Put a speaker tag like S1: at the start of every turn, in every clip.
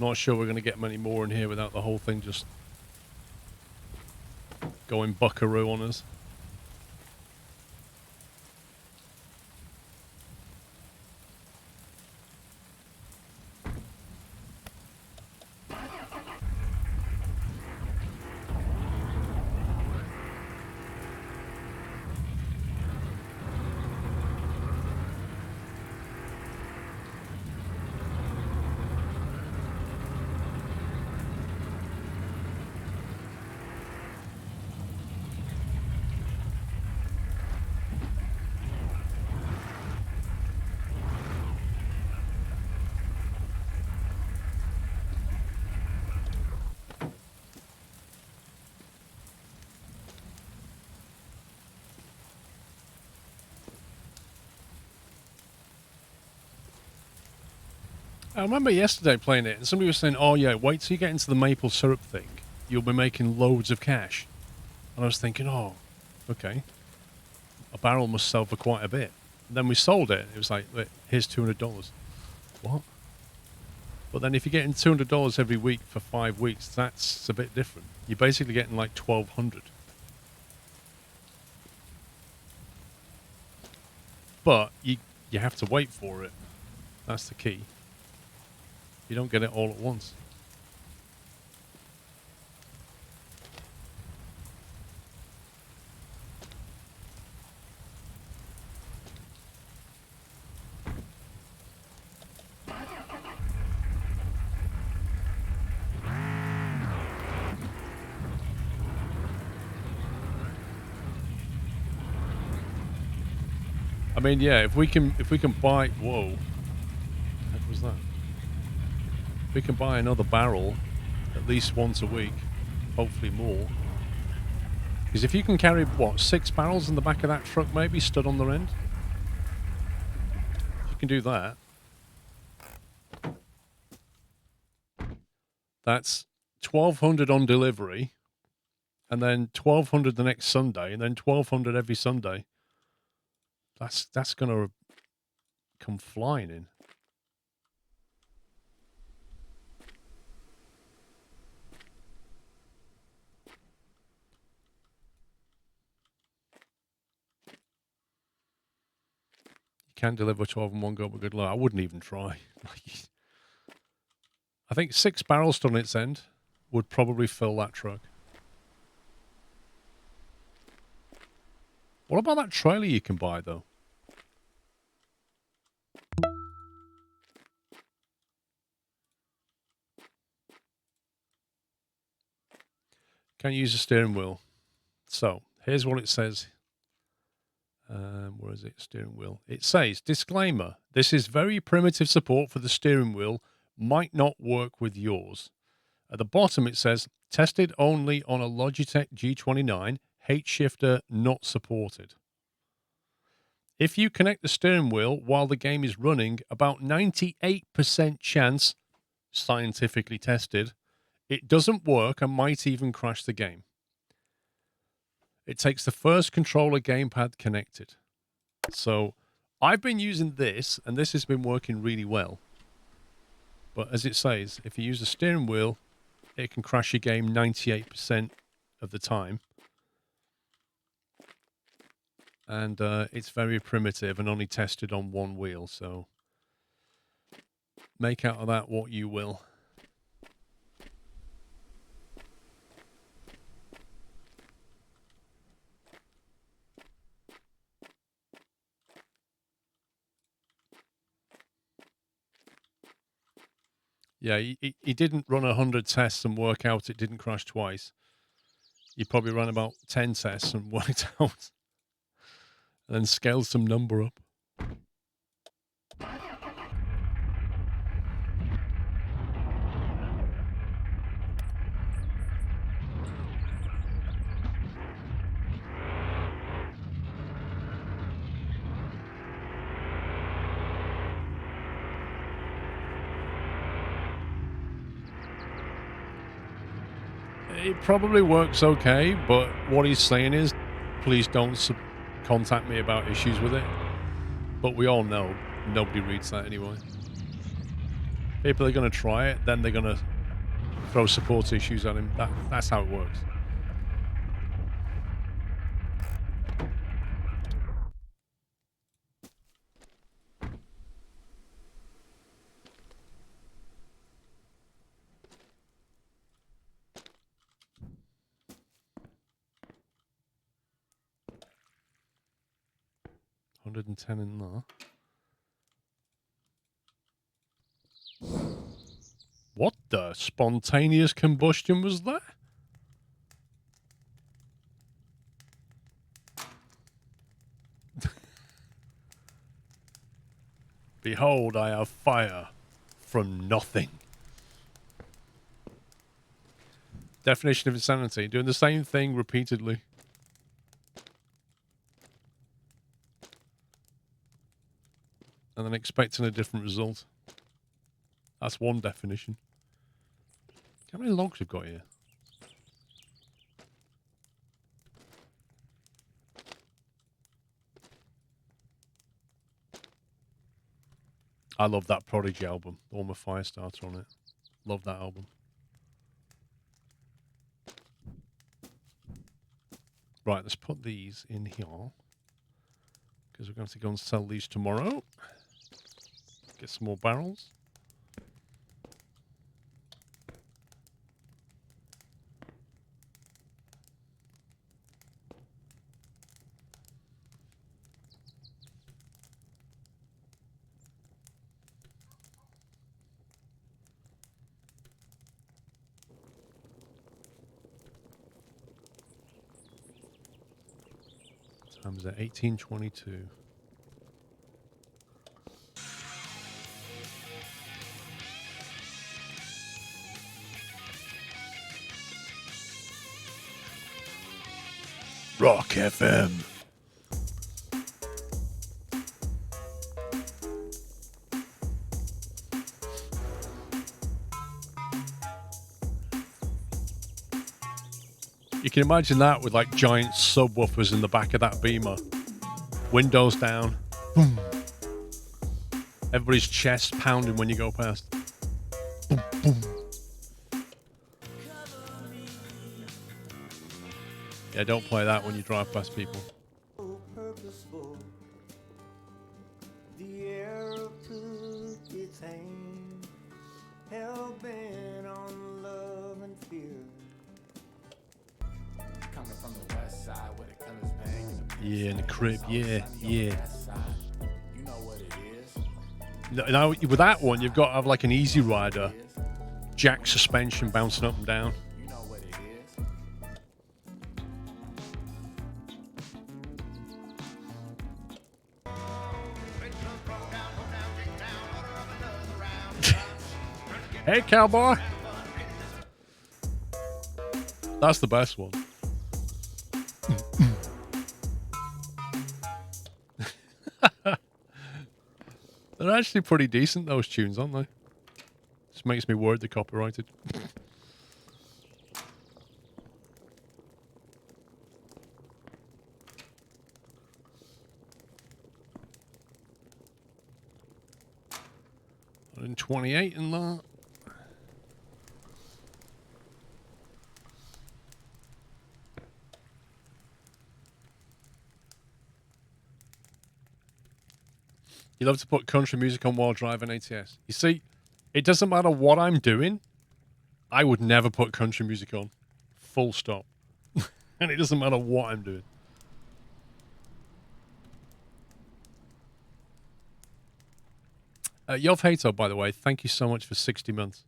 S1: Not sure we're going to get many more in here without the whole thing just going buckaroo on us. I remember yesterday playing it, and somebody was saying, oh yeah, wait till you get into the maple syrup thing. You'll be making loads of cash. And I was thinking, oh, okay. A barrel must sell for quite a bit. And then we sold it. It was like, here's $200. What? But then if you're getting $200 every week for 5 weeks, that's a bit different. You're basically getting like $1,200. But you have to wait for it. That's the key. You don't get it all at once. I mean, yeah, if we can buy, whoa, what was that? We can buy another barrel at least once a week, hopefully more. Because if you can carry, what, 6 barrels in the back of that truck maybe, stood on their end? If you can do that, that's 1,200 on delivery, and then 1,200 the next Sunday, and then 1,200 every Sunday. That's going to come flying in. Can't deliver 12 in one go, but good luck. I wouldn't even try. I think 6 barrels stood on its end would probably fill that truck. What about that trailer you can buy, though? Can't use a steering wheel. So, here's what it says. Where is it? Steering wheel. It says, disclaimer, this is very primitive support for the steering wheel. Might not work with yours. At the bottom it says, tested only on a Logitech G29, H shifter not supported. If you connect the steering wheel while the game is running, about 98% chance, scientifically tested, it doesn't work and might even crash the game. It takes the first controller gamepad connected. So I've been using this, and this has been working really well. But as it says, if you use the steering wheel, it can crash your game 98% of the time. And it's very primitive and only tested on one wheel. So make out of that what you will. Yeah, he didn't run 100 tests and work out it didn't crash twice. He probably ran about 10 tests and worked out. And then scaled some number up. It probably works okay, but what he's saying is, please don't contact me about issues with it. But we all know nobody reads that anyway. People are going to try it, then they're going to throw support issues at him. That's how it works. $110 in there. What the spontaneous combustion was that? Behold, I have fire from nothing. Definition of insanity: doing the same thing repeatedly. And then expecting a different result. That's one definition. How many logs we've got here? I love that Prodigy album. All my Firestarter on it. Love that album. Right, let's put these in here. Because we're going to go and sell these tomorrow. Get some more barrels. Time's at 18:22. Rock FM. You can imagine that with like giant subwoofers in the back of that Beamer. Windows down. Boom. Everybody's chest pounding when you go past. Boom, boom. Yeah, don't play that when you drive past people. Yeah, in the crib, yeah. Now, with that one, you've got to have like an Easy Rider, jack suspension bouncing up and down. Hey, cowboy! That's the best one. They're actually pretty decent, those tunes, aren't they? Just makes me worried they're copyrighted. And 28 in that. You love to put country music on while driving ATS. You see, it doesn't matter what I'm doing. I would never put country music on. Full stop. And it doesn't matter what I'm doing. Yov Hato, by the way, thank you so much for 60 months.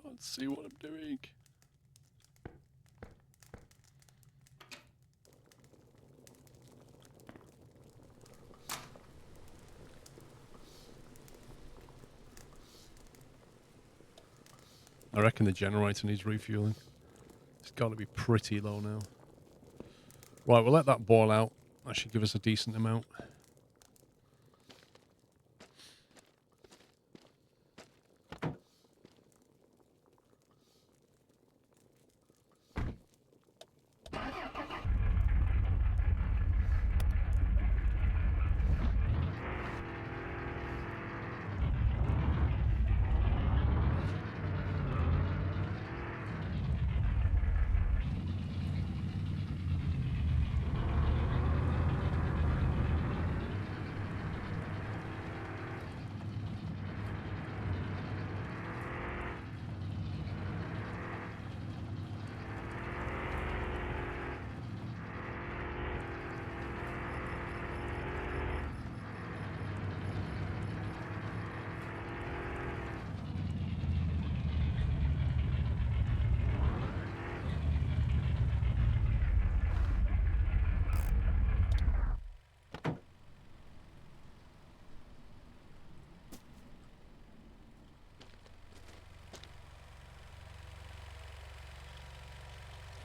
S1: Can't see what I'm doing. I reckon the generator needs refueling. It's got to be pretty low now. Right, we'll let that boil out. That should give us a decent amount.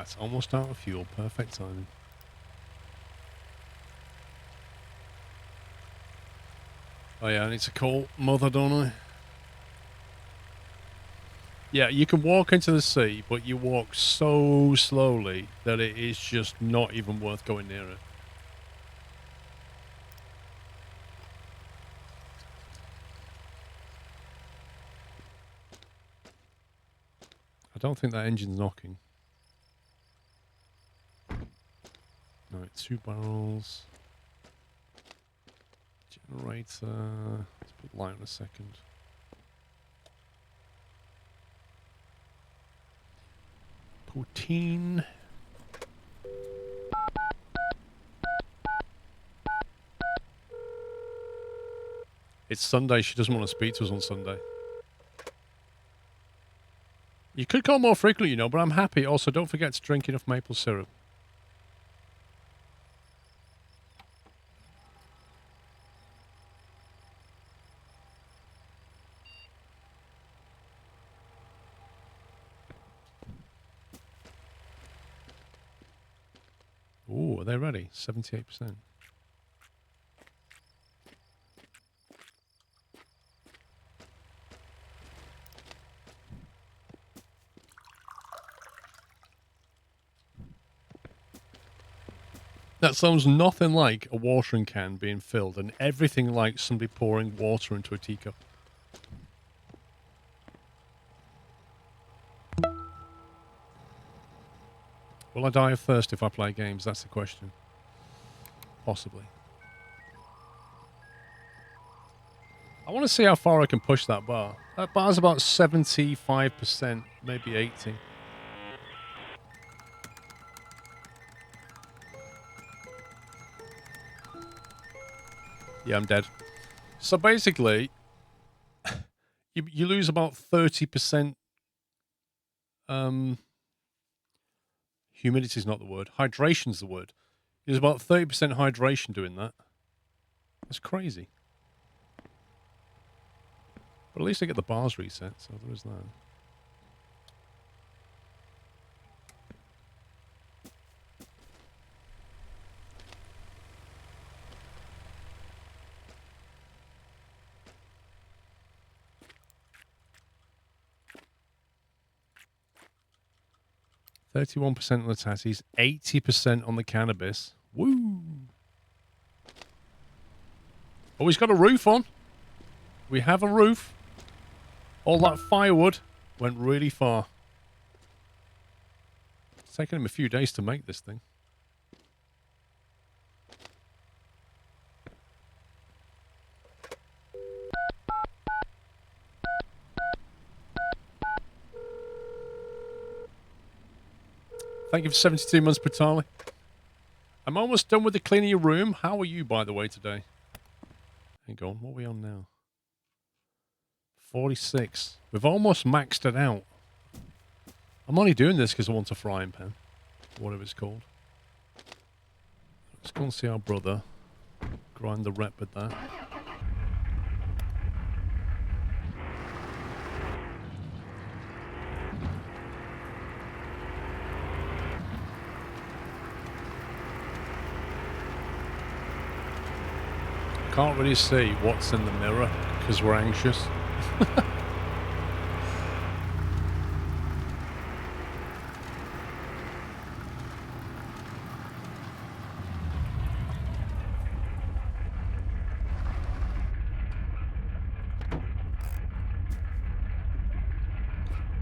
S1: That's almost out of fuel. Perfect timing. Oh yeah, I need to call Mother, don't I? Yeah, you can walk into the sea, but you walk so slowly that it is just not even worth going near it. I don't think that engine's knocking. Right, 2 barrels. Generator. Let's put light on a second. Poutine. It's Sunday. She doesn't want to speak to us on Sunday. You could call more frequently, you know, but I'm happy. Also, don't forget to drink enough maple syrup. Ooh, are they ready? 78%. That sounds nothing like a watering can being filled and everything like somebody pouring water into a teacup. Will I die of thirst if I play games? That's the question. Possibly. I want to see how far I can push that bar. That bar's about 75%, maybe 80. Yeah, I'm dead. So basically, you lose about 30%. Humidity's not the word. Hydration's the word. There's about 30% hydration doing that. That's crazy. But at least I get the bars reset, so there is that. %31% on the tatties, 80% on the cannabis. Woo! Oh, he's got a roof on. We have a roof. All that firewood went really far. It's taken him a few days to make this thing. Thank you for 72 months, Patali. I'm almost done with the cleaning your room. How are you, by the way, today? Hang on, what are we on now? 46. We've almost maxed it out. I'm only doing this because I want a frying pan. Whatever it's called. Let's go and see our brother. Grind the rep with that. Can't really see what's in the mirror because we're anxious.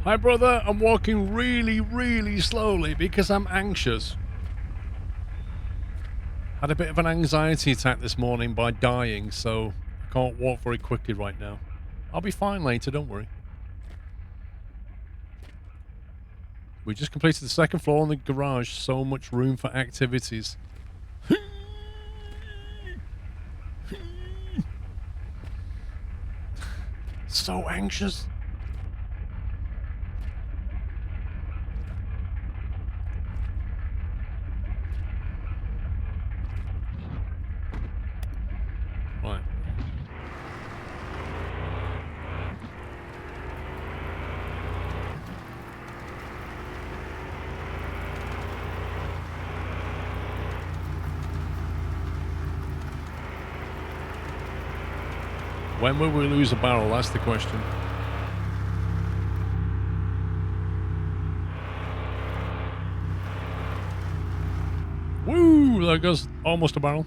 S1: Hi, brother. I'm walking really, really slowly because I'm anxious. Had a bit of an anxiety attack this morning by dying, so I can't walk very quickly right now. I'll be fine later, don't worry. We just completed the second floor in the garage. So much room for activities. So anxious. Right. When will we lose a barrel? That's the question. Woo! There goes almost a barrel.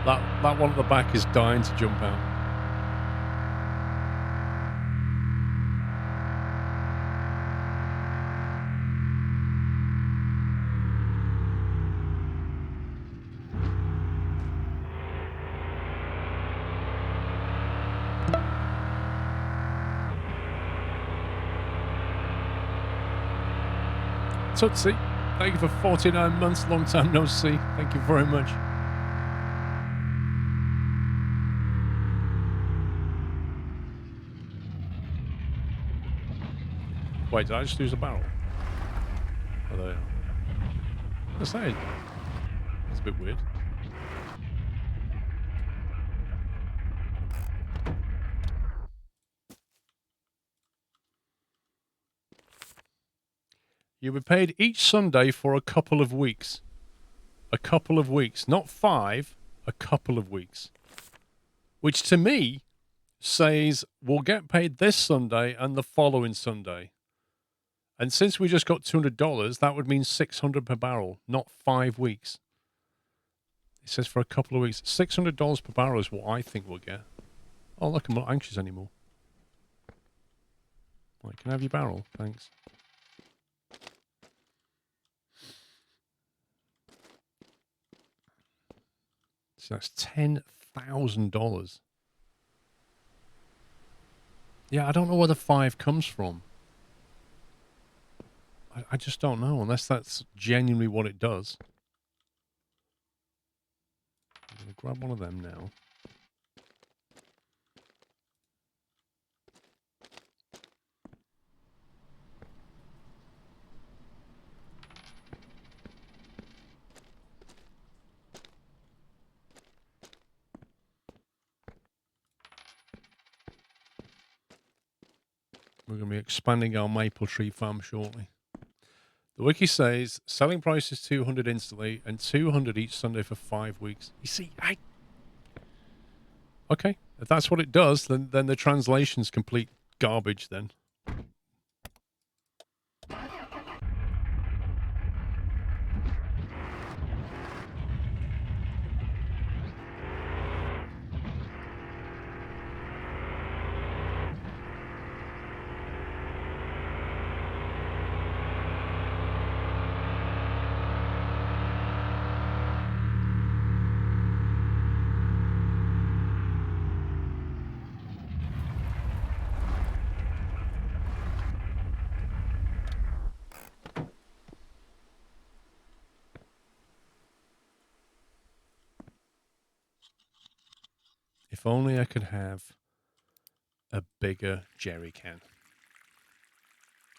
S1: That one at the back is dying to jump out. Tootsie, thank you for 49 months. Long time no see. Thank you very much. Wait, did I just lose a barrel? Oh, there you are. I say, it's a bit weird. You were paid each Sunday for a couple of weeks. A couple of weeks. Not 5, a couple of weeks. Which to me says we'll get paid this Sunday and the following Sunday. And since we just got $200, that would mean $600 per barrel, not 5 weeks. It says for a couple of weeks. $600 per barrel is what I think we'll get. Oh, look, I'm not anxious anymore. Right, can I have your barrel? Thanks. So that's $10,000. Yeah, I don't know where the 5 comes from. I just don't know, unless that's genuinely what it does. I'm going to grab one of them now. We're going to be expanding our maple tree farm shortly. The wiki says selling price is $200 instantly and $200 each Sunday for 5 weeks. You see, okay, if that's what it does, then the translation's complete garbage then. If only I could have a bigger jerry can.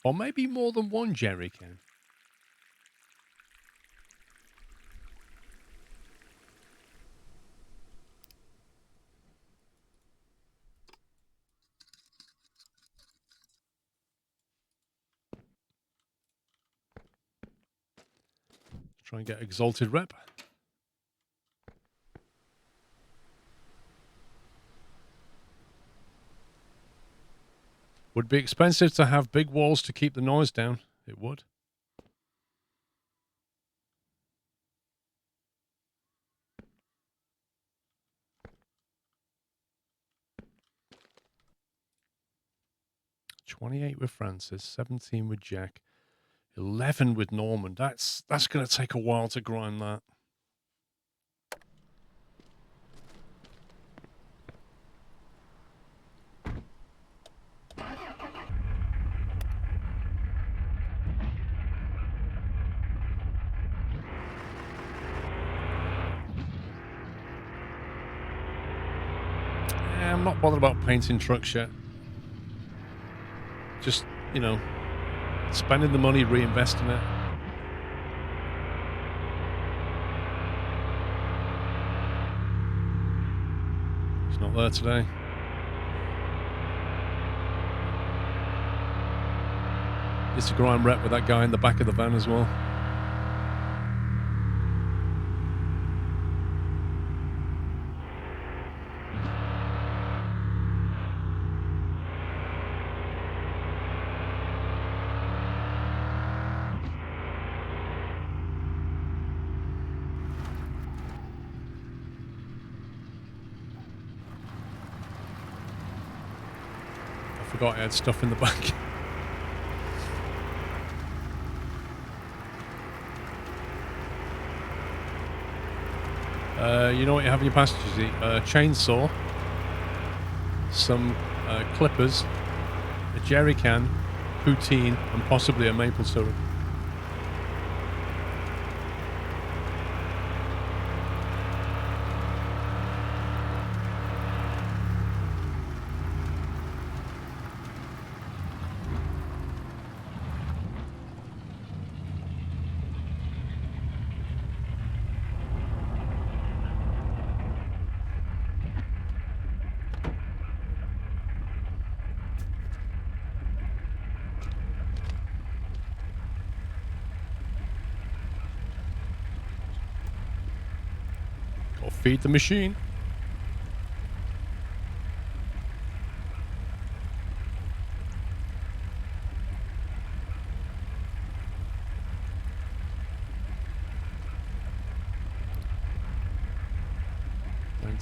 S1: Or maybe more than one jerry can. Try and get exalted rep. Would be expensive to have big walls to keep the noise down. It would. $28 with Francis, 17 with Jack, 11 with Norman. That's going to take a while to grind that. I'm not bothered about painting trucks yet. Just, you know, spending the money, reinvesting it. He's not there today. It's a grime rep with that guy in the back of the van as well. I forgot I had stuff in the back. You know what you have in your passengers? A chainsaw, some clippers, a jerry can, poutine, and possibly a maple syrup. Or feed the machine.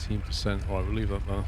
S1: %. All right, we'll leave that there.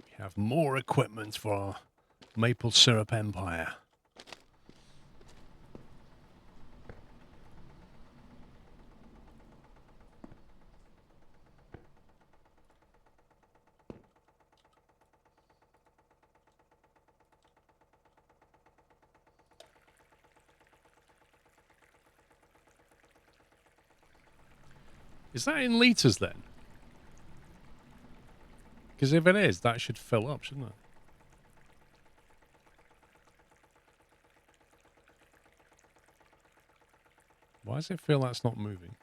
S1: We have more equipment for our maple syrup empire. Is that in litres then? Because if it is, that should fill up, shouldn't it? Why does it feel that's not moving?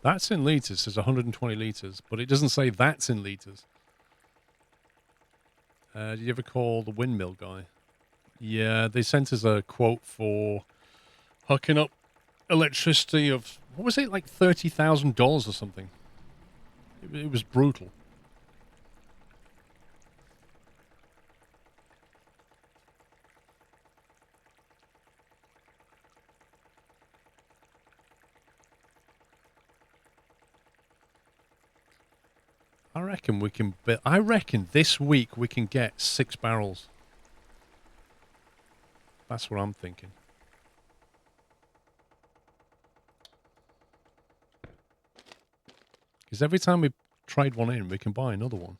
S1: That's in litres. It says 120 litres, but it doesn't say that's in litres. Did you ever call the windmill guy? Yeah, they sent us a quote for hooking up electricity of, what was it, like $30,000 or something. It was brutal. I reckon we can. I reckon this week we can get 6 barrels. That's what I'm thinking. Because every time we trade one in, we can buy another one.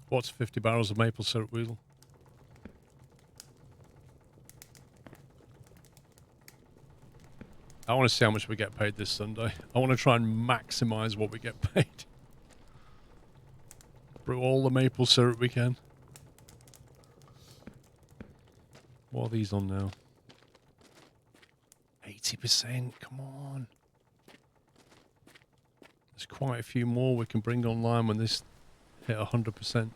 S1: What's 50 barrels of maple syrup wheel? I want to see how much we get paid this Sunday. I want to try and maximize what we get paid. Brew all the maple syrup we can. What are these on now? 80%, come on. There's quite a few more we can bring online when this hit 100%.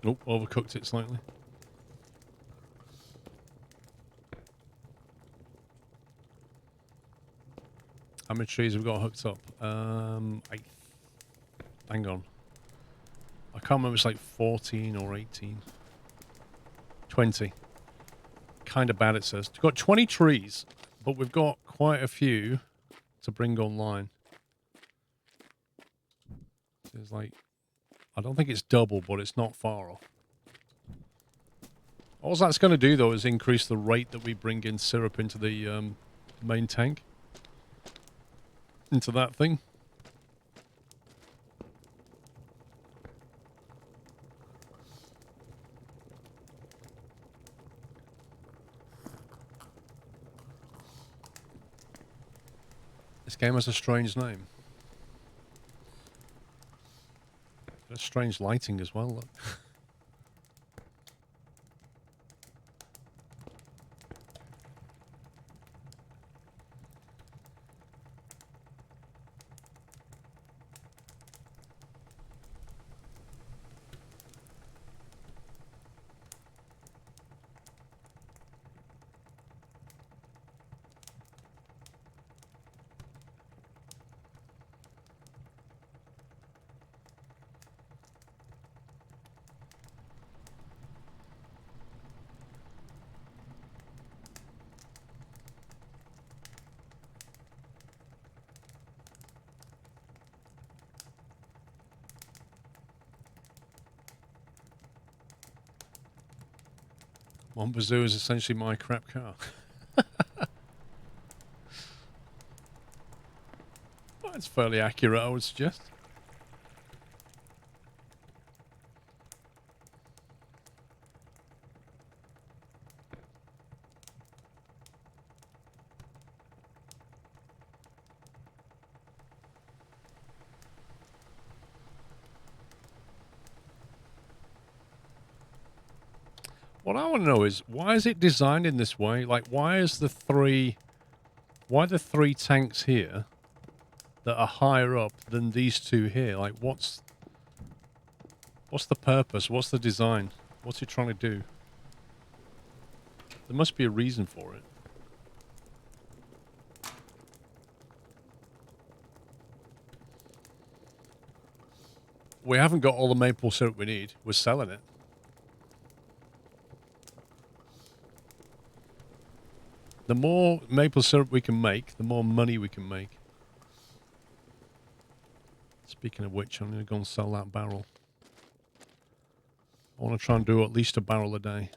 S1: Oh, overcooked it slightly. How many trees have we got hooked up? Hang on. I can't remember, it's like 14 or 18. 20. Kind of bad, it says. We've got 20 trees, but we've got quite a few to bring online. There's like, I don't think it's double, but it's not far off. All that's going to do, though, is increase the rate that we bring in syrup into the main tank. Into that thing. This game has a strange name. There's strange lighting as well. Look. One Bazoo is essentially my crap car. Well, it's fairly accurate, I would suggest. What I want to know is, why is it designed in this way? Like, why are the three tanks here that are higher up than these two here? Like, what's the purpose? What's the design? What's it trying to do? There must be a reason for it. We haven't got all the maple syrup we need. We're selling it. The more maple syrup we can make, the more money we can make. Speaking of which, I'm going to go and sell that barrel. I want to try and do at least a barrel a day.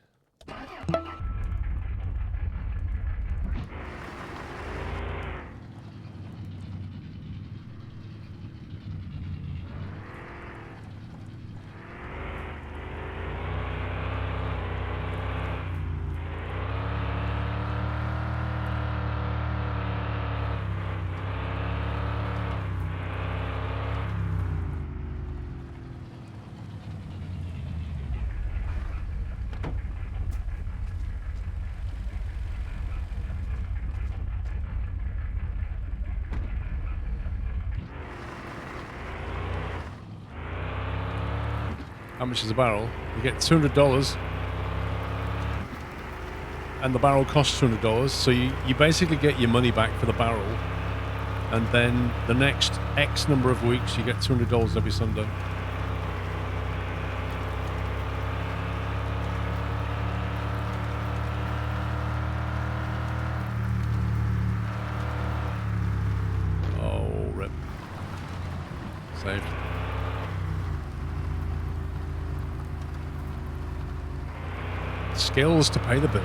S1: How much is a barrel? You get $200, and the barrel costs $200. So you basically get your money back for the barrel, and then the next X number of weeks you get $200 every Sunday. Oh, rip. Saved. Skills to pay the bills.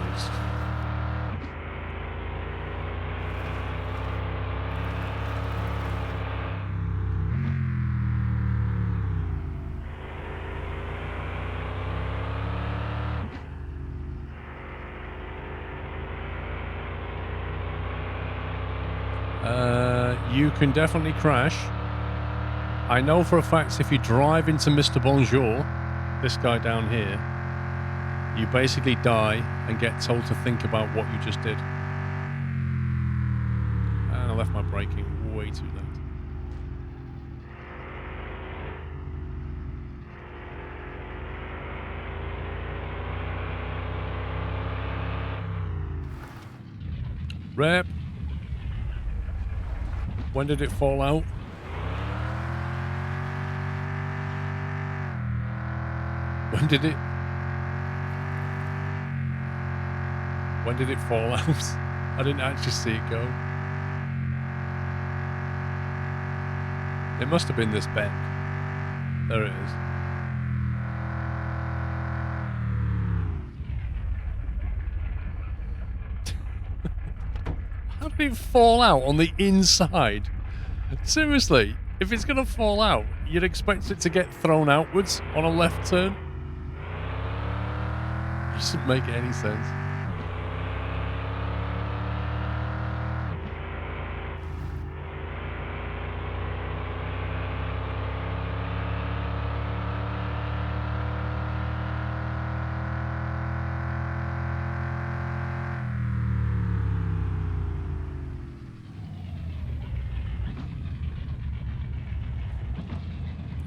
S1: You can definitely crash. I know for a fact if you drive into Mr. Bonjour, this guy down here, you basically die and get told to think about what you just did. And I left my braking way too late. Rep. When did it fall out? When did it fall out? I didn't actually see it go. It must have been this bend. There it is. How did it fall out on the inside? Seriously, if it's going to fall out, you'd expect it to get thrown outwards on a left turn. It doesn't make any sense.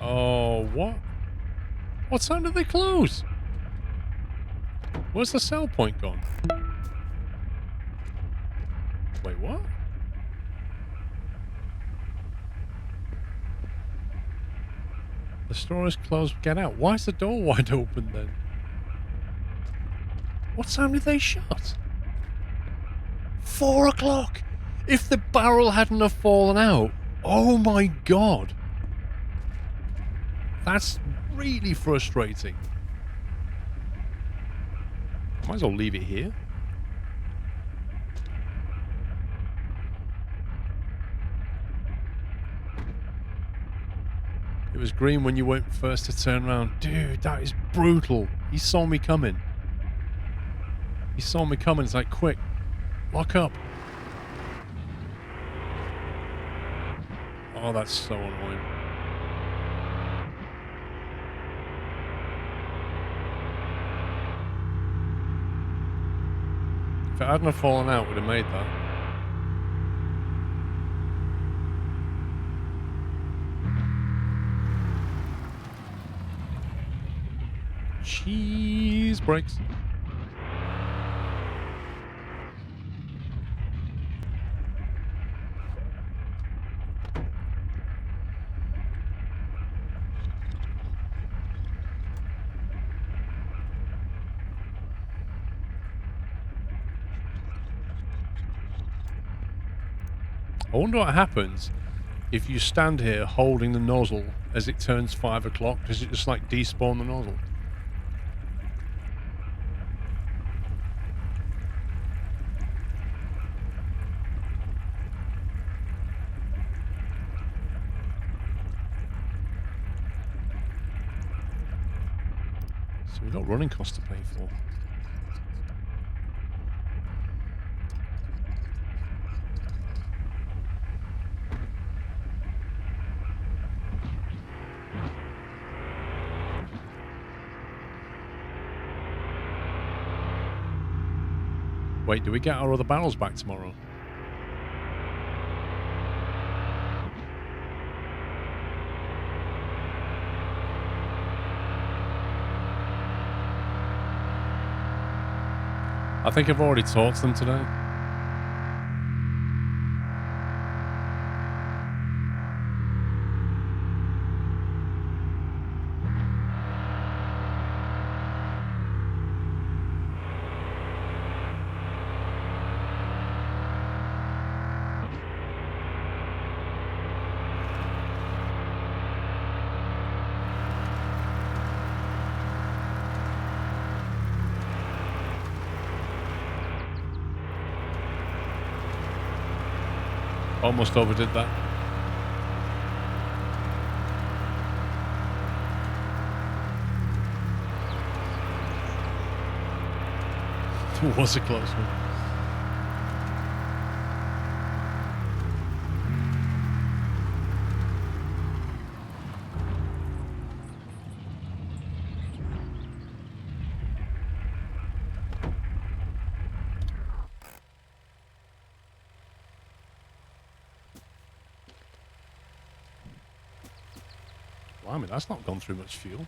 S1: Oh, what? What time did they close? Where's the sell point gone? Wait, what? The store is closed. Get out. Why is the door wide open then? What time did they shut? 4 o'clock. If the barrel hadn't have fallen out. Oh my God. That's really frustrating. Might as well leave it here. It was green when you went first to turn around. Dude, that is brutal. He saw me coming. He saw me coming. It's like, quick, lock up. Oh, that's so annoying. If it hadn't have fallen out, would have made that. Cheese brakes. I wonder what happens if you stand here holding the nozzle as it turns 5 o'clock. Does it just like despawn the nozzle? So we've got running costs to pay for. Wait, do we get our other barrels back tomorrow? I think I've already taught them today. Almost overdid that. It was a close one. Blimey, that's not gone through much fuel.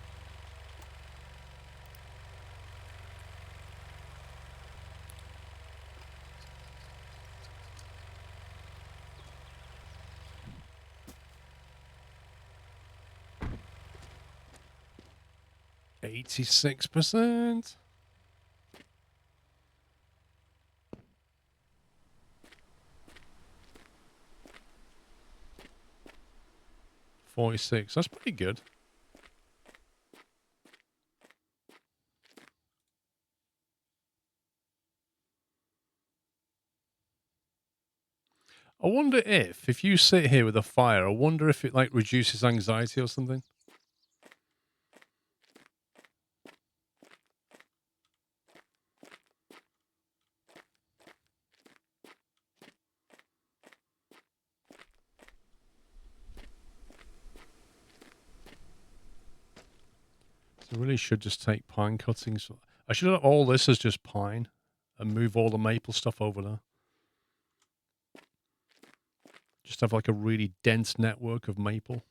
S1: %86. $46. That's pretty good. I wonder if you sit here with a fire, I wonder if it like reduces anxiety or something. I really should just take pine cuttings. I should have all this as just pine and move all the maple stuff over there. Just have like a really dense network of maple.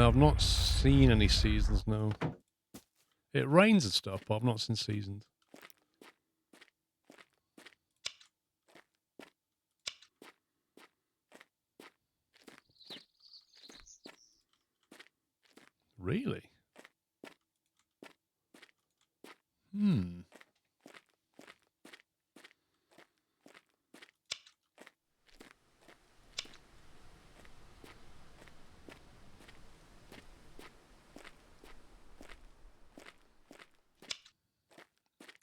S1: I've not seen any seasons, no. It rains and stuff, but I've not seen seasons. Really? Hmm.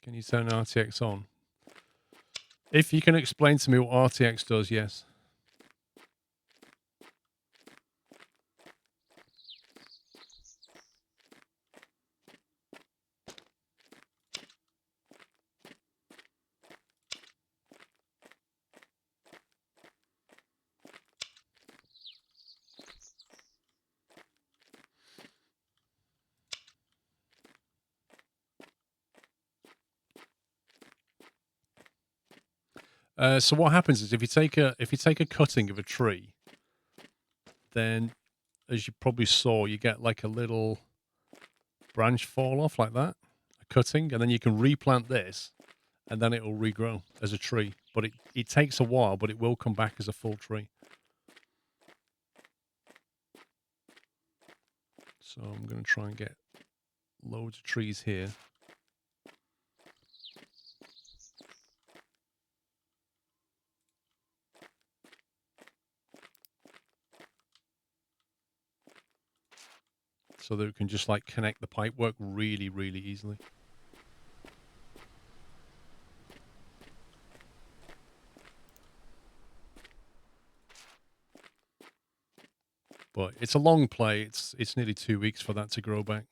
S1: Can you turn RTX on? If you can explain to me what RTX does, yes. So what happens is if you take a cutting of a tree, then as you probably saw, you get like a little branch fall off like that, a cutting, and then you can replant this, and then it will regrow as a tree. But it takes a while, but it will come back as a full tree. So I'm going to try and get loads of trees here. So that we can just like connect the pipework really, really easily. But it's a long play. It's nearly 2 weeks for that to grow back.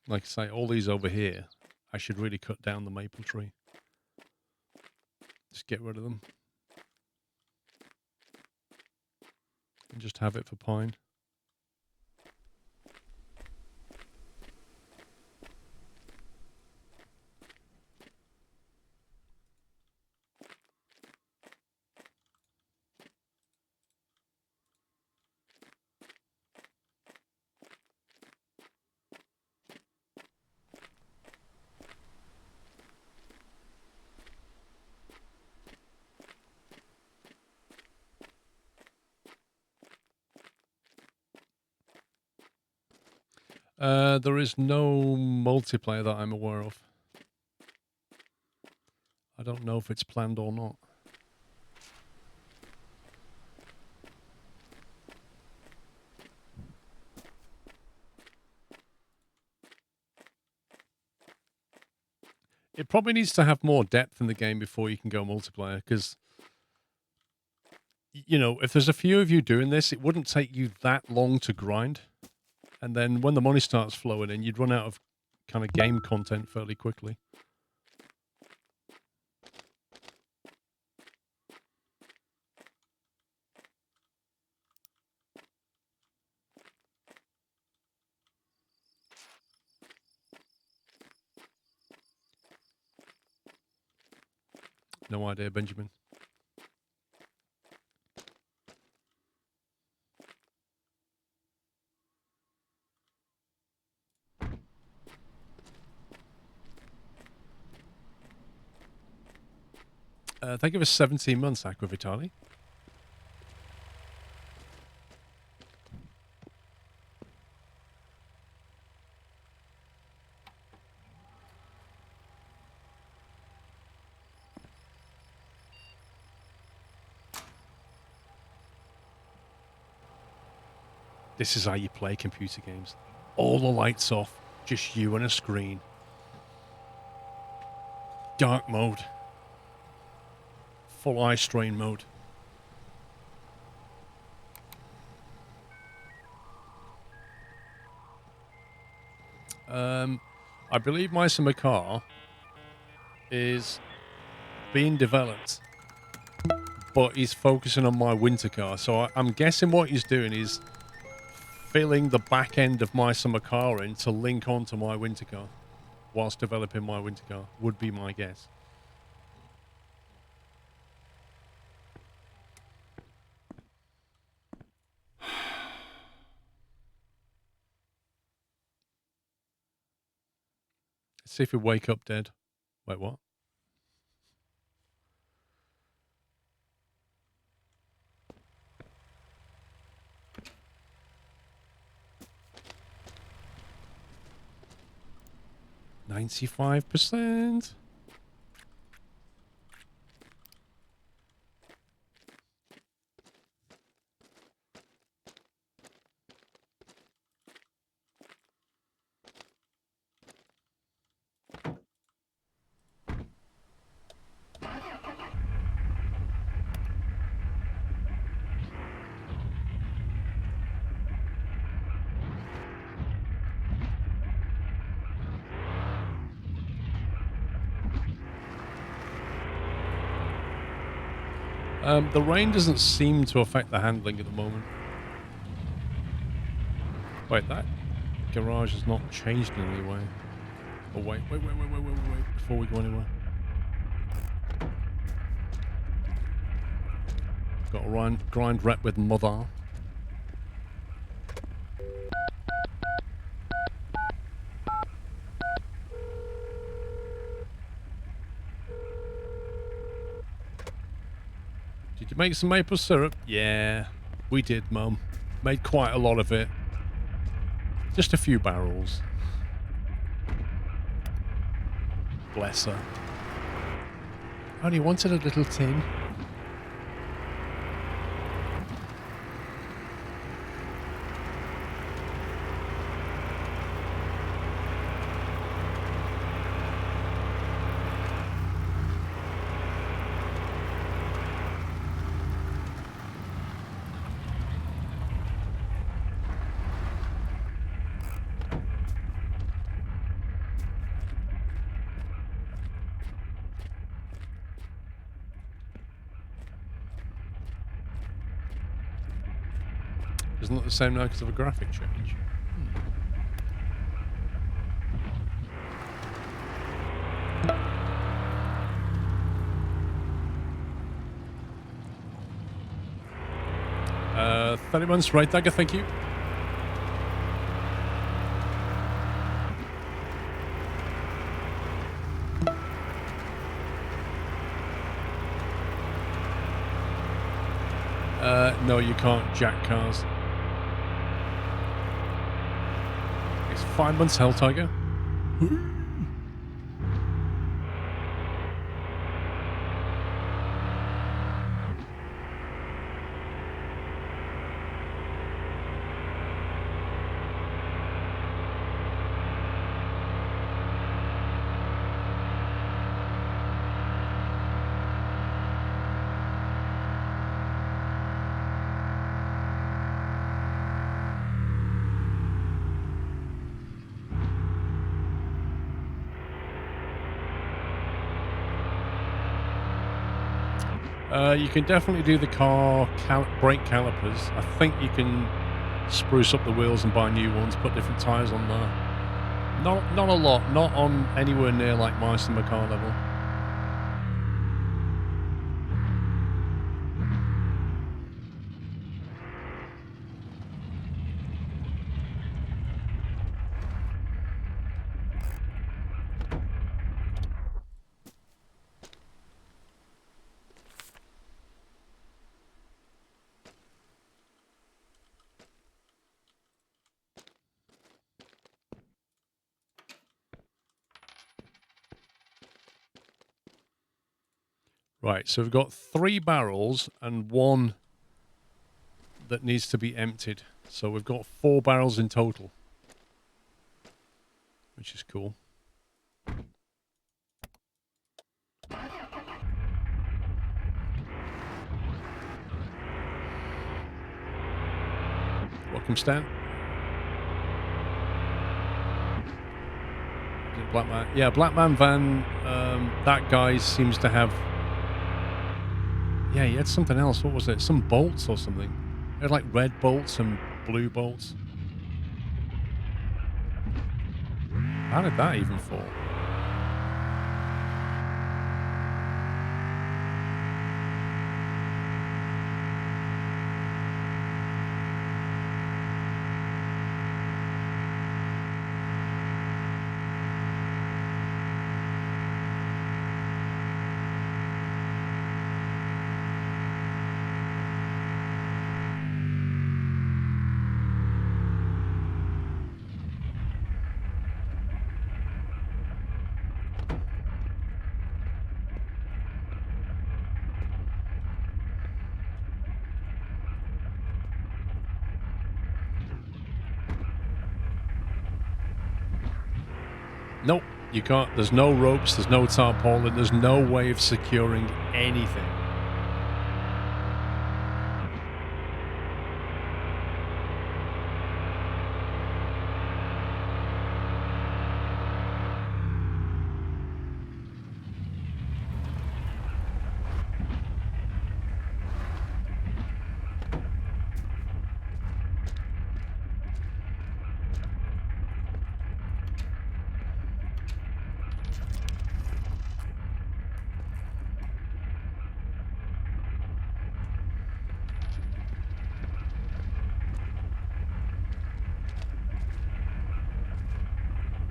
S1: Like I say, all these over here, I should really cut down the maple tree. Just get rid of them. And just have it for pine. There is no multiplayer that I'm aware of. I don't know if it's planned or not. It probably needs to have more depth in the game before you can go multiplayer, because, you know, if there's a few of you doing this, it wouldn't take you that long to grind. And then when the money starts flowing in, you'd run out of kind of game content fairly quickly. No idea, Benjamin. Thank you for 17 months, Aqua Vitali. This is how you play computer games. All the lights off, just you and a screen. Dark mode. Full eye strain mode. I believe Meister Makar is being developed, but he's focusing on my winter car. So I'm guessing what he's doing is filling the back end of Meister Makar in to link onto my winter car whilst developing my winter car, would be my guess. Let's see if we wake up dead. Wait, what? %95%. The rain doesn't seem to affect the handling at the moment. Wait, that garage has not changed in any way. Oh, wait, before we go anywhere. Got to grind rep with mother. Did you make some maple syrup? Yeah, we did, Mum. Made quite a lot of it. Just a few barrels. Bless her. Only wanted a little tin. Doesn't look the same now because of a graphic change. Hmm. 30 months, right, Dagger, thank you. No, you can't jack cars. It's 5 months, Hell Tiger. You can definitely do the car brake calipers. I think you can spruce up the wheels and buy new ones, put different tyres on there. Not a lot, not on anywhere near like my car level. Right, so we've got 3 barrels and 1 that needs to be emptied. So we've got 4 barrels in total, which is cool. Welcome, Stan. Black Man. Yeah, Black Man Van, that guy seems to have... Yeah, he had something else. What was it? Some bolts or something. He had like red bolts and blue bolts. How did that even fall? Nope, you can't. There's no ropes, there's no tarpaulin, there's no way of securing anything.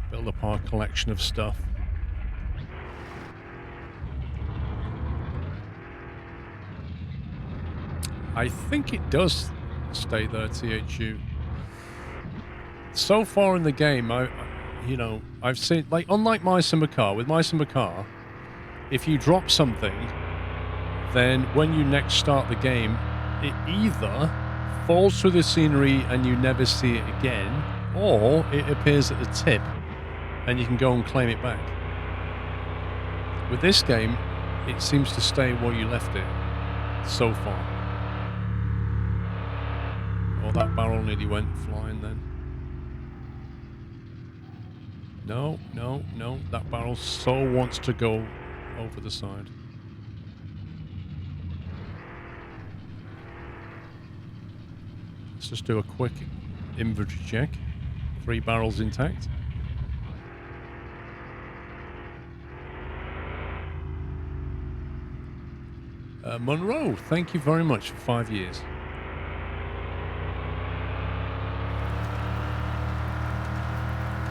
S1: Build up our collection of stuff. I think it does stay there, THU. So far in the game, I've seen, like, unlike my car, with my car, if you drop something, then when you next start the game, it either falls through the scenery and you never see it again, or it appears at the tip and you can go and claim it back. With this game, it seems to stay where you left it so far. Oh, that barrel nearly went flying then. No, that barrel so wants to go over the side. Let's just do a quick inventory check. 3 barrels intact. Monroe, thank you very much for 5 years.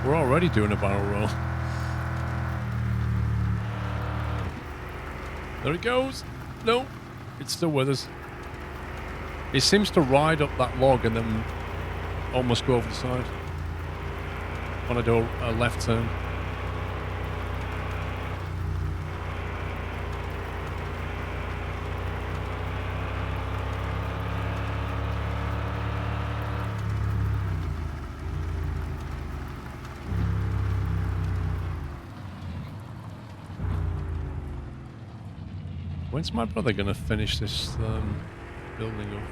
S1: We're already doing a barrel roll. There it goes. No, it's still with us. It seems to ride up that log and then almost go over the side when I do a left turn. When's my brother going to finish this building off?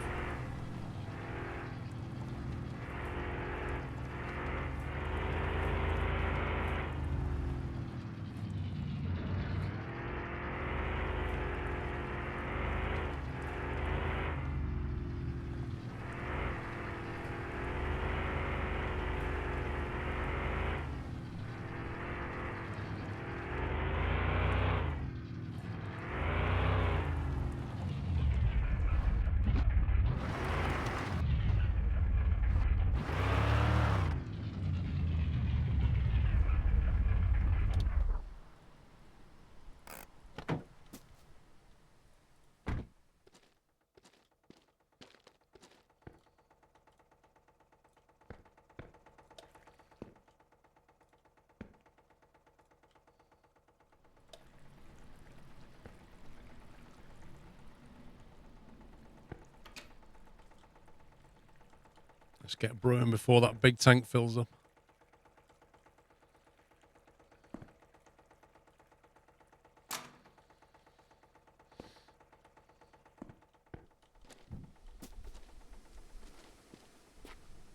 S1: Let's get brewing before that big tank fills up.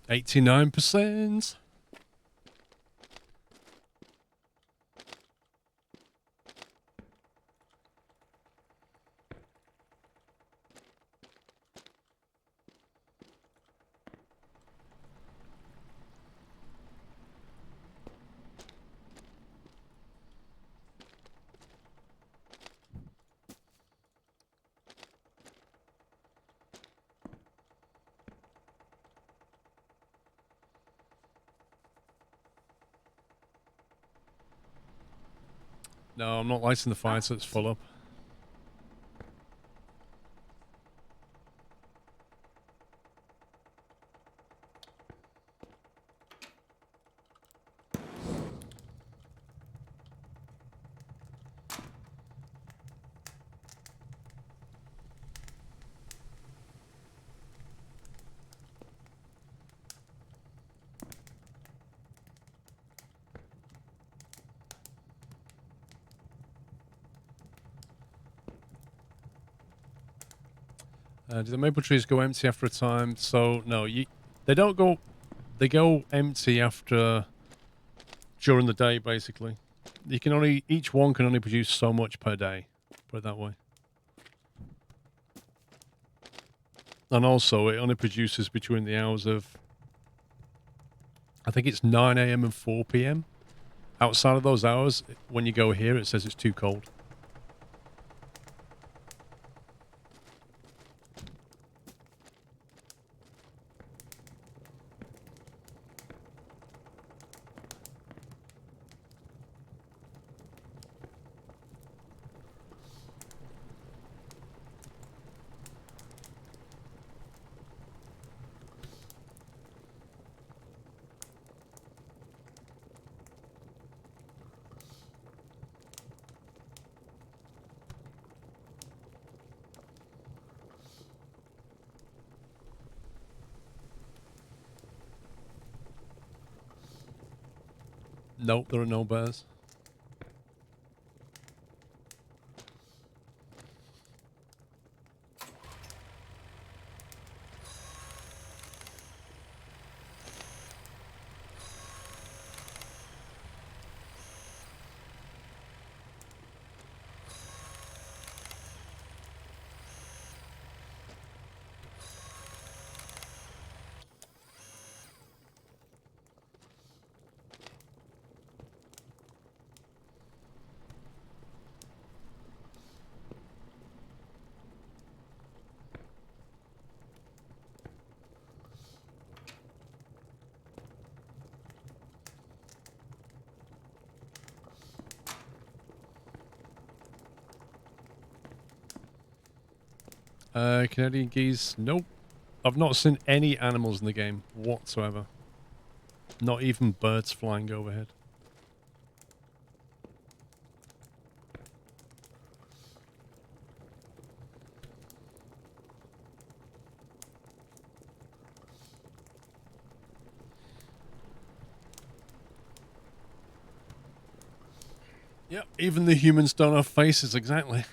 S1: %. No, I'm not lighting the fire so it's full up. Do the maple trees go empty after a time? So no, they don't go. They go empty after during the day. Basically, each one can only produce so much per day. Put it that way. And also, it only produces between the hours of, I think it's 9 a.m. and 4 p.m. Outside of those hours, when you go here, it says it's too cold. Nope, there are no bears. Canadian geese. Nope. I've not seen any animals in the game whatsoever. Not even birds flying overhead. Yep, even the humans don't have faces, exactly.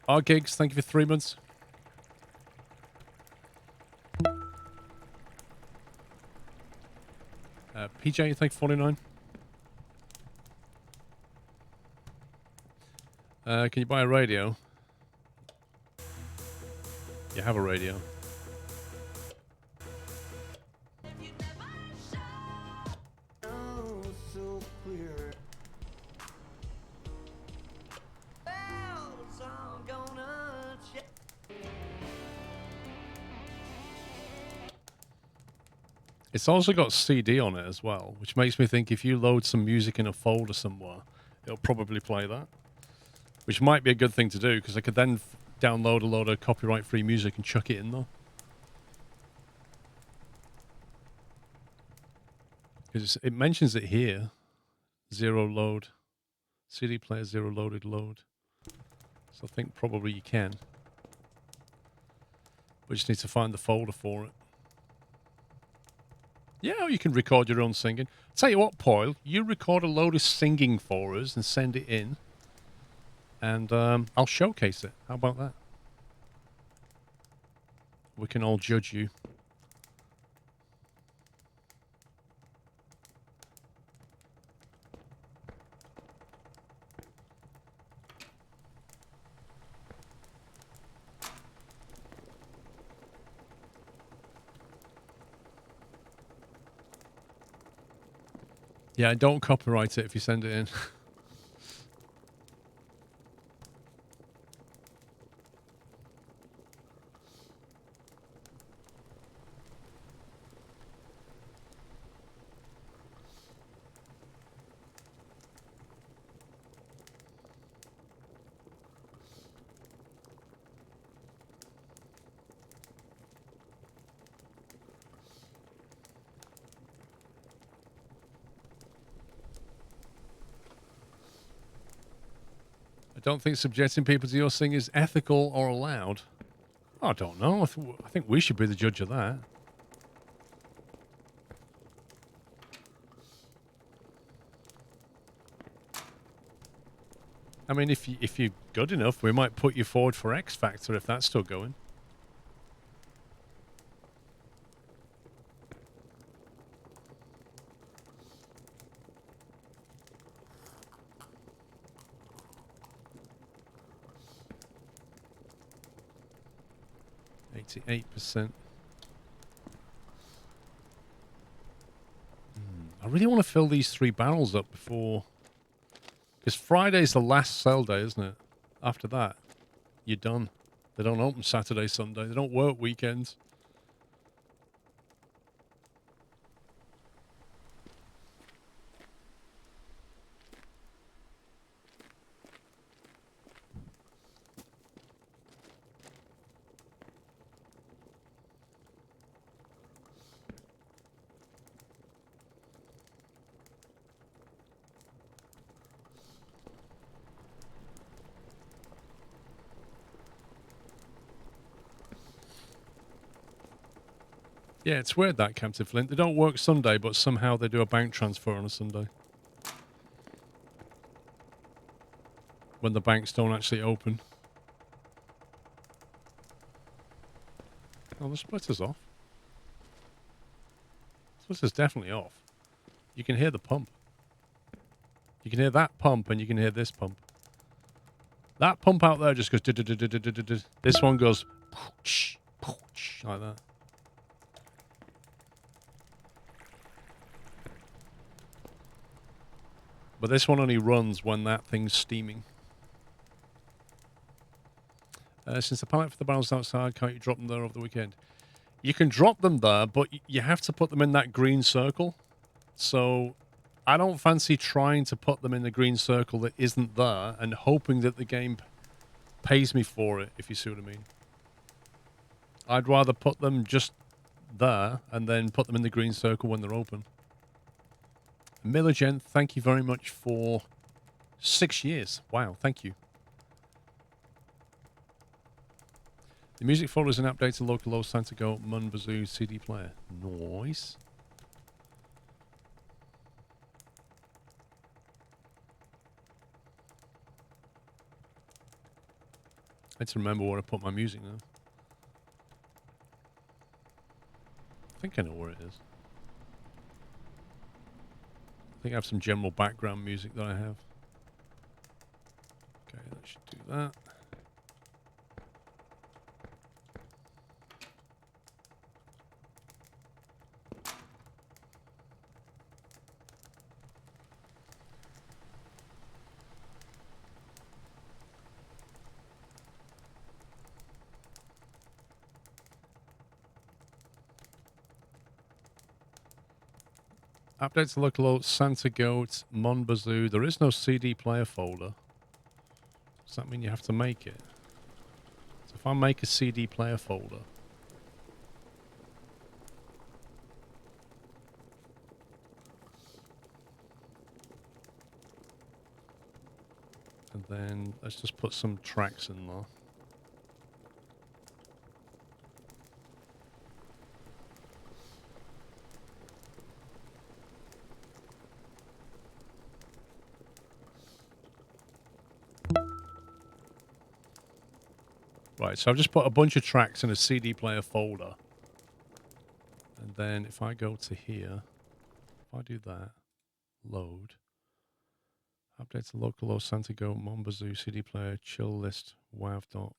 S1: Our gigs, thank you for 3 months. PJ, thank you for 49. Can you buy a radio? You have a radio. It's also got CD on it as well, which makes me think if you load some music in a folder somewhere, it'll probably play that. Which might be a good thing to do, because I could then download a load of copyright-free music and chuck it in there. Because it mentions it here. Zero load. CD player, zero loaded load. So I think probably you can. We just need to find the folder for it. Yeah, you can record your own singing. Tell you what, Poyle, you record a load of singing for us and send it in. And I'll showcase it. How about that? We can all judge you. Yeah, don't copyright it if you send it in. I don't think subjecting people to your singing is ethical or allowed. I don't know. I think we should be the judge of that. I mean, if you're good enough, we might put you forward for X Factor if that's still going. %. I really want to fill these 3 barrels up before... Because Friday's the last sale day, isn't it? After that, you're done. They don't open Saturday, Sunday. They don't work weekends. Yeah, it's weird that, Captain Flint. They don't work Sunday, but somehow they do a bank transfer on a Sunday. When the banks don't actually open. Oh, the splitter's off. The splitter's definitely off. You can hear the pump. You can hear that pump and you can hear this pump. That pump out there just goes... This one goes... like that. But this one only runs when that thing's steaming. Since the pallet for the barrels outside, can't you drop them there over the weekend? You can drop them there, but you have to put them in that green circle. So I don't fancy trying to put them in the green circle that isn't there and hoping that the game pays me for it, if you see what I mean. I'd rather put them just there and then put them in the green circle when they're open. Milligent, thank you very much for 6 years. Wow, thank you. The music folder is an update to local Los Santiago Bazou CD player. Nice. I need to remember where I put my music now. I think I know where it is. I think I have some general background music that I have. Okay, that should do that. Update to local Santa Goat, Bazou. There is no CD player folder. Does that mean you have to make it? So if I make a CD player folder. And then let's just put some tracks in there. Right, so I've just put a bunch of tracks in a CD player folder. And then if I go to here, if I do that, load, update to local Los Santiago, Bazou, CD player, chill list, wav dot,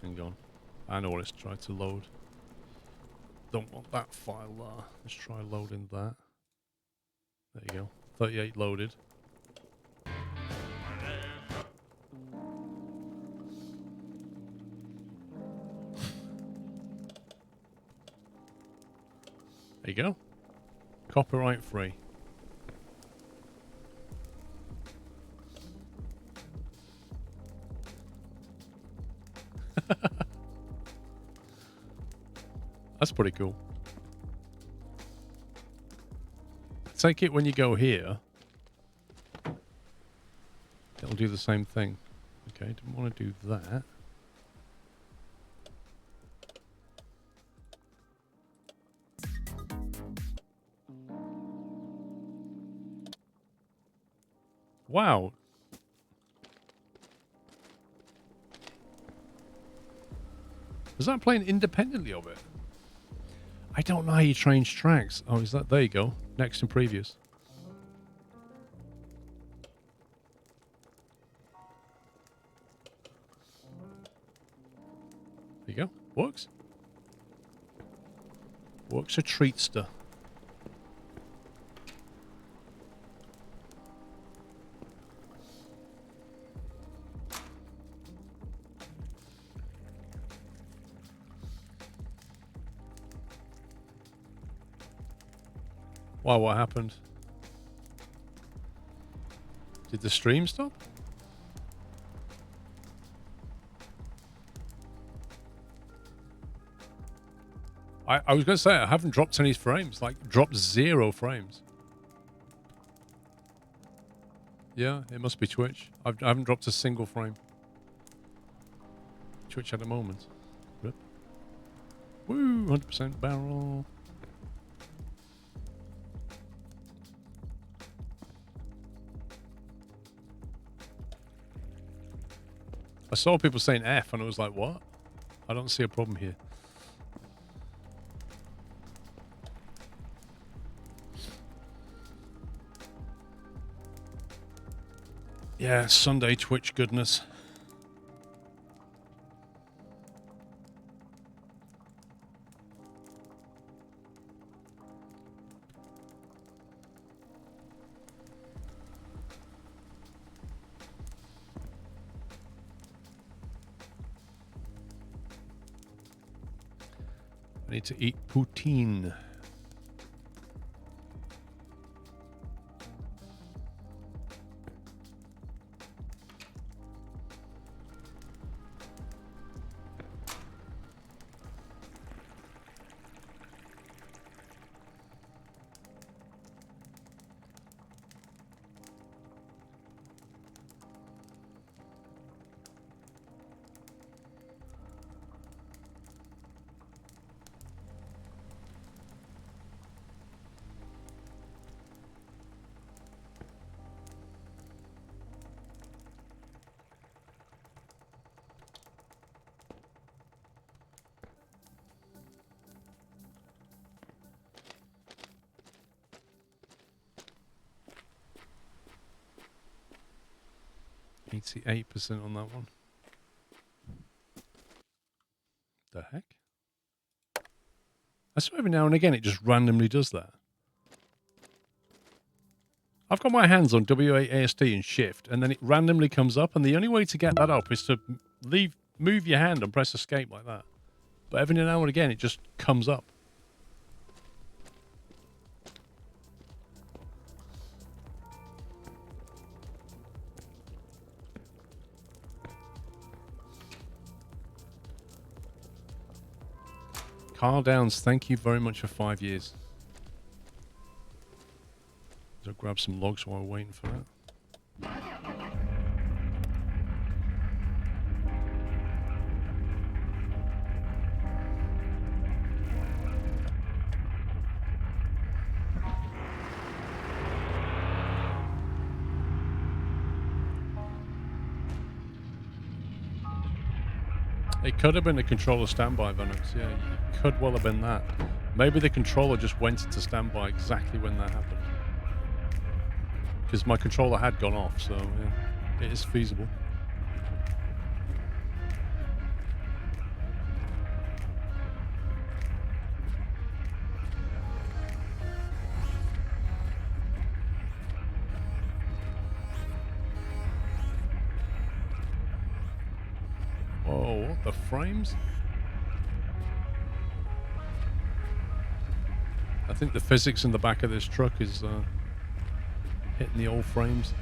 S1: hang on. I know what it's tried to load. Don't want that file there. Let's try loading that. There you go. 38 loaded. There you go. Copyright free. That's pretty cool. Take it when you go here. It'll do the same thing. Okay, didn't want to do that. Wow. Was that playing independently of it? I don't know how you change tracks. Oh, is that? There you go. Next and previous. There you go. Works. Works a treatster. Wow, what happened? Did the stream stop? I was going to say, I haven't dropped any frames. Like, dropped 0 frames. Yeah, it must be Twitch. I haven't dropped a single frame. Twitch at the moment. Rip. Woo, 100% barrel. I saw people saying F and I was like, what? I don't see a problem here. Yeah, Sunday Twitch goodness. need to eat poutine. %on that one. The heck? I swear every now and again it just randomly does that. I've got my hands on W8ASD and Shift, and then it randomly comes up, and the only way to get that up is to move your hand and press Escape like that. But every now and again it just comes up. Carl Downs, thank you very much for 5 years. So grab some logs while we're waiting for that. It could have been a controller standby, Venox. Yeah, it could well have been that. Maybe the controller just went into standby exactly when that happened. Because my controller had gone off, so yeah, it is feasible. Whoa, what the frames? I think the physics in the back of this truck is hitting the old frames.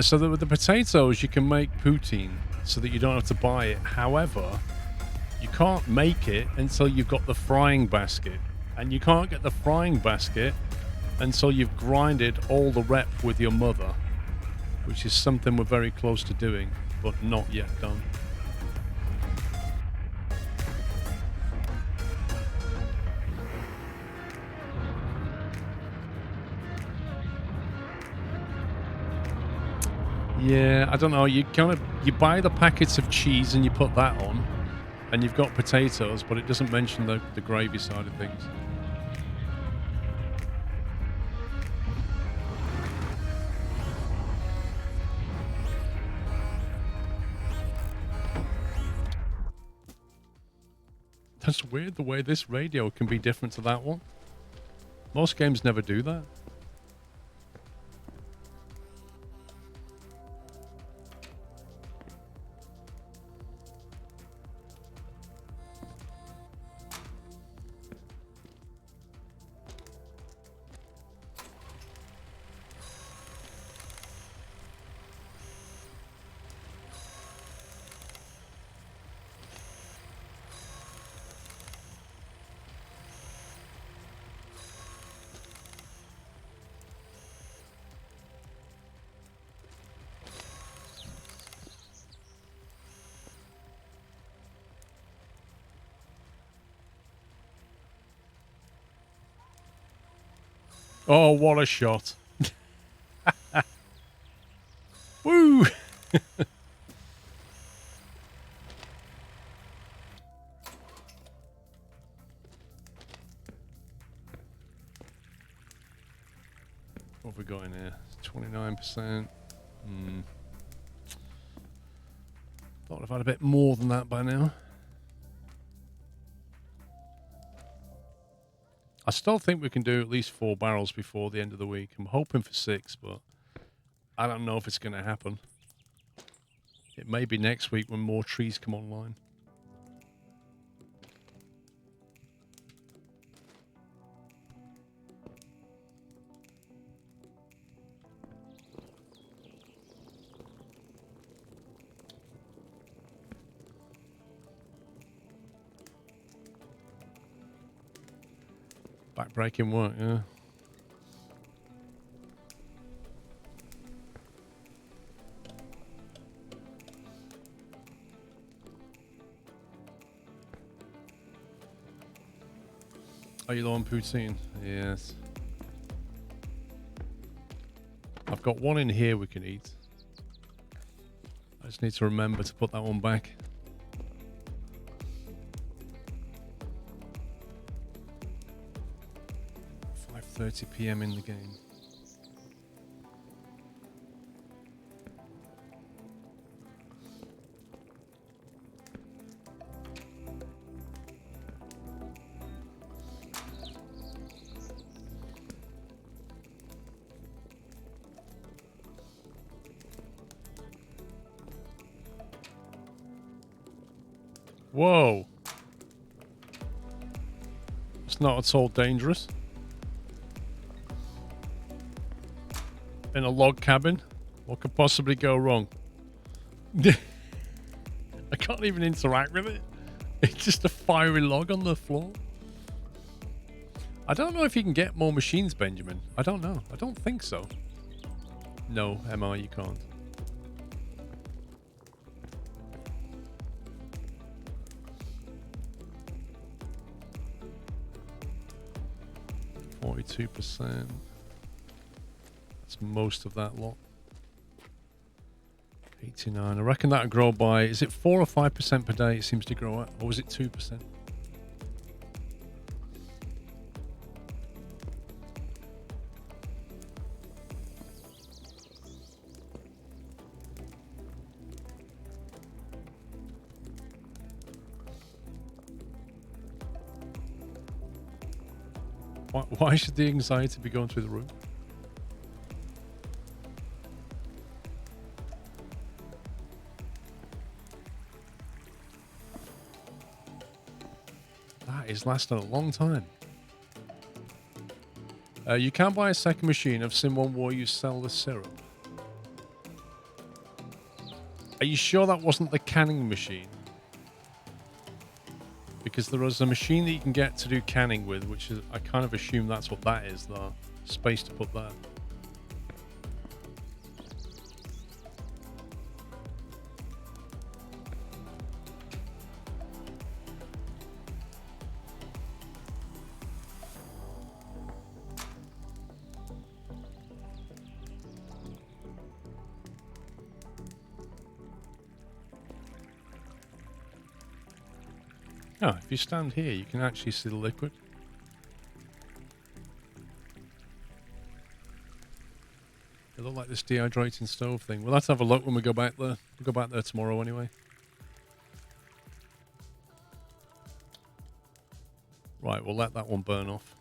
S1: So that with the potatoes, you can make poutine so that you don't have to buy it. However, you can't make it until you've got the frying basket. And you can't get the frying basket until you've grinded all the rep with your mother, which is something we're very close to doing, but not yet done. Yeah, I don't know. You buy the packets of cheese and you put that on, and you've got potatoes, but it doesn't mention the gravy side of things. That's weird, the way this radio can be different to that one. Most games never do that. Oh, what a shot. Woo! What have we got in here? 29%. Thought I'd have had a bit more than that by now. I still think we can do at least 4 barrels before the end of the week. I'm hoping for 6, but I don't know if it's going to happen. It may be next week when more trees come online. Backbreaking work, yeah. Are you low on poutine? Yes. I've got one in here we can eat. I just need to remember to put that one back. .30 PM in the game. Whoa. It's not at all dangerous. In a log cabin? What could possibly go wrong? I can't even interact with it. It's just a fiery log on the floor. I don't know if you can get more machines, Benjamin. I don't know. I don't think so. No, MR, you can't. 42%. That's most of that lot. 89. I reckon that'll grow by, is it 4 or 5% per day it seems to grow at? Or was it 2%? Why should the anxiety be going through the roof? That is lasting a long time. You can buy a second machine. I've seen one where you sell the syrup. Are you sure that wasn't the canning machine? Because there was a machine that you can get to do canning with, which is, I kind of assume that's what that is, the space to put that. Oh, if you stand here, you can actually see the liquid. It looked like this dehydrating stove thing. We'll have to have a look when we go back there. We'll go back there tomorrow anyway. Right, we'll let that one burn off.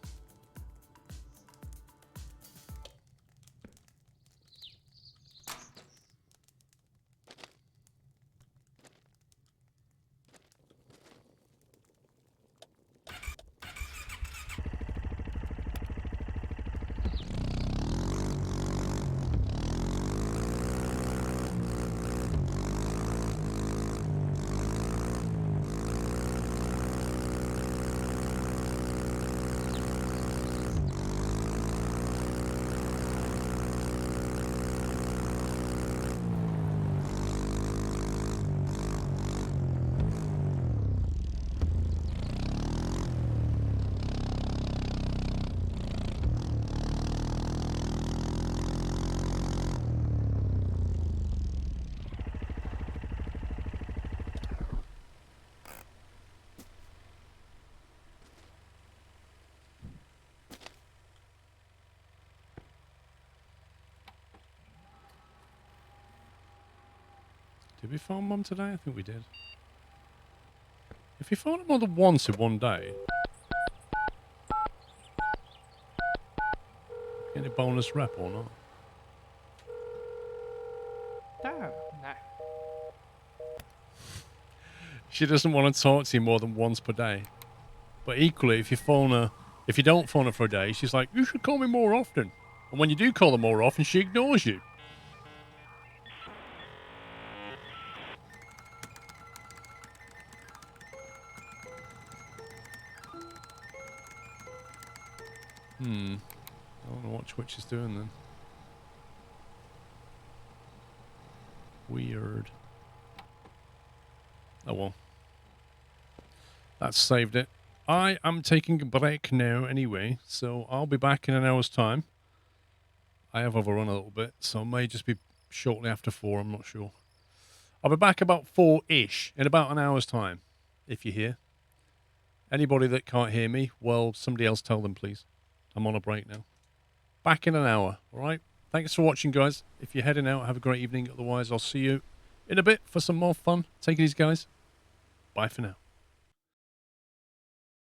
S1: Did we phone Mum today? I think we did. If you phone her more than once in one day, bonus rep or not?
S2: No.
S1: She doesn't want to talk to you more than once per day. But equally, if you don't phone her for a day, she's like, you should call me more often. And when you do call her more often, she ignores you. I don't know what Twitch is doing then. Weird. Oh well. That's saved it. I am taking a break now anyway, so I'll be back in an hour's time. I have overrun a little bit, so it may just be shortly after 4, I'm not sure. I'll be back about 4-ish, in about an hour's time, if you're here. Anybody that can't hear me, well, somebody else tell them, please. I'm on a break now. Back in an hour, all right? Thanks for watching, guys. If you're heading out, have a great evening. Otherwise, I'll see you in a bit for some more fun. Take it easy, guys. Bye for now.